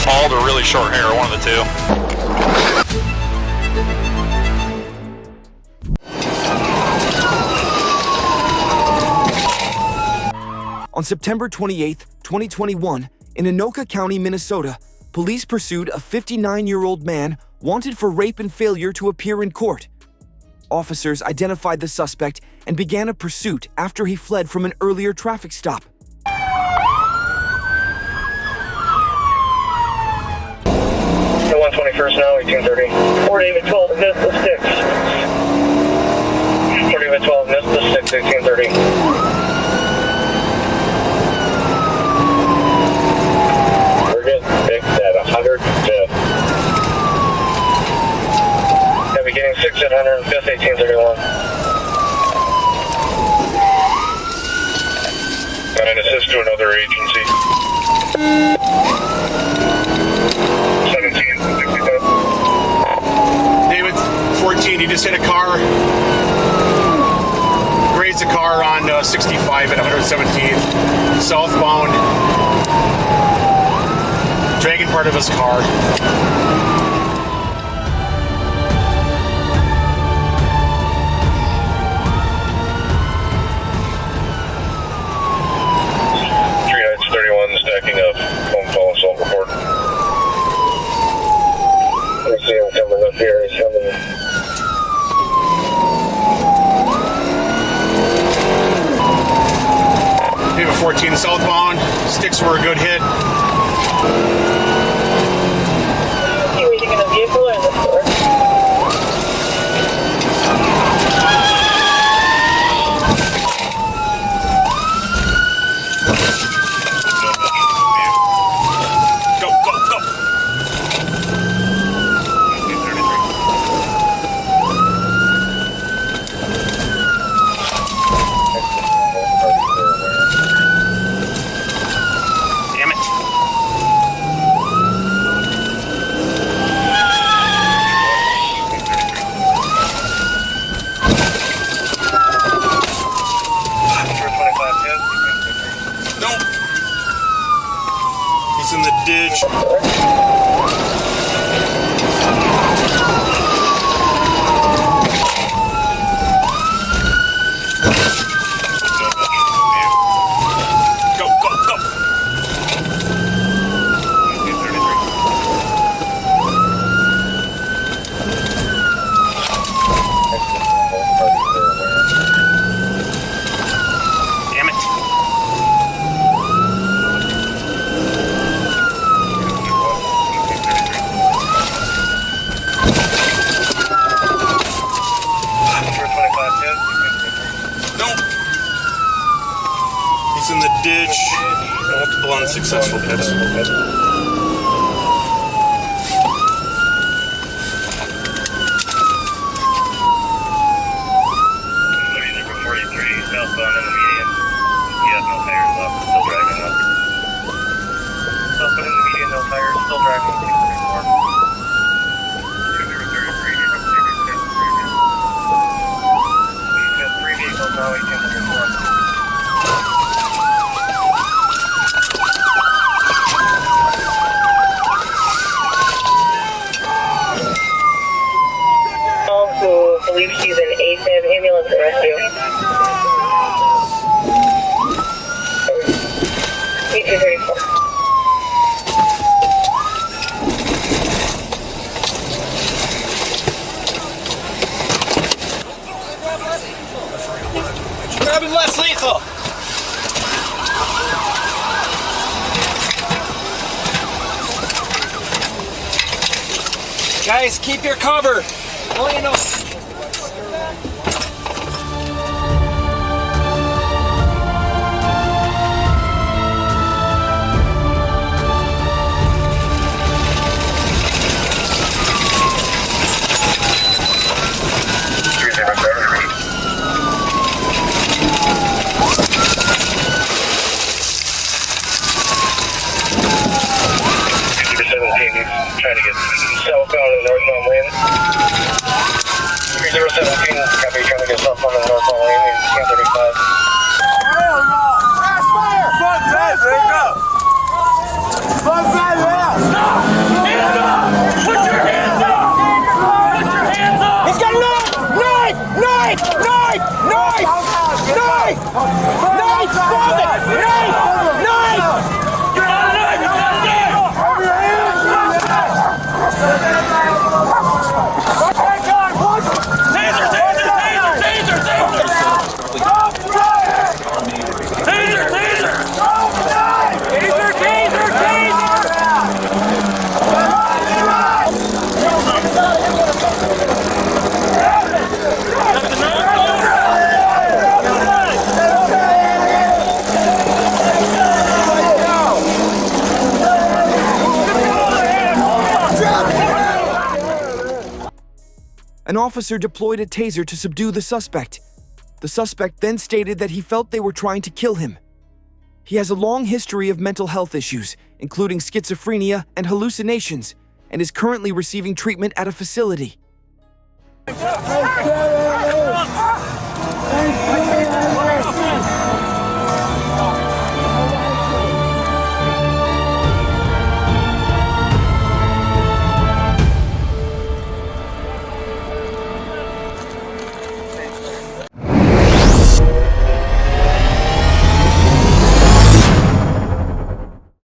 Bald or really short hair, one of the two. On September 28, 2021, in Anoka County, Minnesota, police pursued a 59-year-old man wanted for rape and failure to appear in court. Officers identified the suspect and began a pursuit after he fled from an earlier traffic stop. 121st now, 1830. 4 David 12, missed the 6. 4 David 12, missed the 6, 1830. We're getting fixed at 105th. Heavy getting 6 at 105th, 1831. Got an assist to another agency. 17, 65. David, 14, he just hit a car. Grazed a car on 65 at 117th. Southbound. Dragging part of his car. Stacking up. Phone call, assault report. I see him coming up here. He's coming. David 14 southbound. Sticks were a good hit. Is he waiting in a vehicle or in the store? He's in the ditch. Go, go, go. Damn it. He's in the ditch. Multiple unsuccessful hits. Southbound in the median. He has no tires left. Still driving up. Southbound in the median, no tires. Still driving. 234. 3 vehicles now, 1804. Who believes she's an AFib ambulance rescue. 1834. Grabbing less lethal. Guys, keep your cover. Oh, you know. Trying to get southbound and northbound lanes. Copy, trying to get cell phone in the north lane, scan 35. Hell no! Fast fire! Front fast, there you go! Front fast, yeah! Stop! Hands up! Put your hands up! Put your hands up! He's got a knife! Knife! Knife! Knife! Knife! Knife! Knife! Stop it! Knife! Knife! You got a knife! You got a knife! Over your hands! Taser! Taser! Taser! Taser! Taser! Stop fire! Taser! Taser! Stop fire! Taser! Taser! An officer deployed a taser to subdue the suspect. The suspect then stated that he felt they were trying to kill him. He has a long history of mental health issues, including schizophrenia and hallucinations, and is currently receiving treatment at a facility.